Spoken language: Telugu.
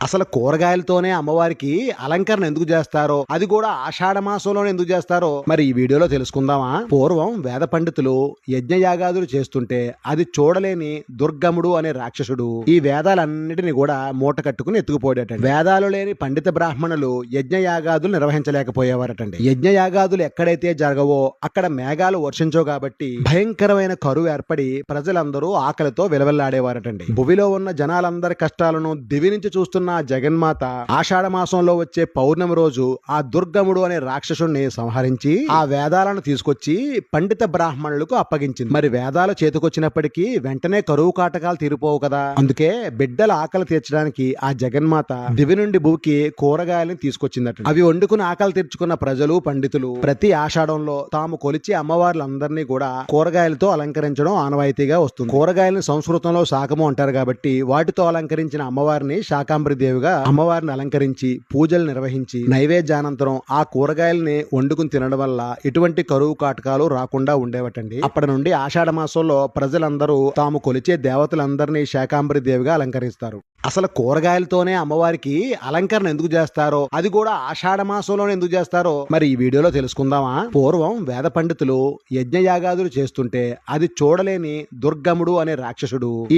అసలు కూరగాయలతోనే అమ్మవారికి అలంకరణ ఎందుకు చేస్తారో, అది కూడా ఆషాఢ మాసంలోనే ఎందుకు చేస్తారో మరి ఈ వీడియోలో తెలుసుకుందామా. పూర్వం వేద పండితులు యజ్ఞయాగాదులు చేస్తుంటే అది చూడలేని దుర్గముడు అనే రాక్షసుడు ఈ వేదాలన్నిటిని కూడా మూట కట్టుకుని ఎత్తుకుపోయేటండి. వేదాలు లేని పండిత బ్రాహ్మణులు యజ్ఞయాగాదులు నిర్వహించలేకపోయేవారటండి. యజ్ఞయాగాదులు ఎక్కడైతే జరగవో అక్కడ మేఘాలు వర్షించవు కాబట్టి భయంకరమైన కరువు ఏర్పడి ప్రజలందరూ ఆకలితో విలవెల్లాడేవారటండి. భువిలో ఉన్న జనాలందరి కష్టాలను దివి నుంచి చూస్తున్న జగన్మాత ఆషాఢ మాసంలో వచ్చే పౌర్ణమి రోజు ఆ దుర్గముడు అనే రాక్షసుణ్ణి సంహరించి ఆ వేదాలను తీసుకొచ్చి పండిత బ్రాహ్మణులకు అప్పగించింది. మరి వేదాలు చేతికొచ్చినప్పటికీ వెంటనే కరువు కాటకాలు తీరిపోవు కదా. అందుకే బిడ్డల ఆకలి తీర్చడానికి ఆ జగన్మాత దివి నుండి భూకి కూరగాయలను తీసుకొచ్చిందట. అవి వండుకుని ఆకలి తీర్చుకున్న ప్రజలు పండితులు ప్రతి ఆషాఢంలో తాము కొలిచి అమ్మవార్లందరినీ కూడా కూరగాయలతో అలంకరించడం ఆనవాయితీగా వస్తుంది. కూరగాయలను సంస్కృతంలో శాకము అంటారు కాబట్టి వాటితో అలంకరించిన అమ్మవారిని శాకాంబరి దేవిగా అమ్మవారిని అలంకరించి పూజలు నిర్వహించి నైవేద్యానంతరం ఆ కూరగాయల్ని వండుకుని తినడం వల్ల ఎటువంటి కరువు కాటకాలు రాకుండా ఉండేవటండి. అప్పటి నుండి ఆషాఢ మాసంలో ప్రజలందరూ తాము కొలిచే దేవతలందరినీ శాకాంబరి దేవిగా అలంకరిస్తారు. అసలు కూరగాయలతోనే అమ్మవారికి అలంకరణ ఎందుకు చేస్తారో, అది కూడా ఆషాఢ మాసంలోనే ఎందుకు చేస్తారో మరి ఈ వీడియోలో తెలుసుకుందామా. పూర్వం వేద పండితులు యజ్ఞయాగాదులు చేస్తుంటే అది చూడలేని దుర్గముడు అనే రాక్షసుడు ఈ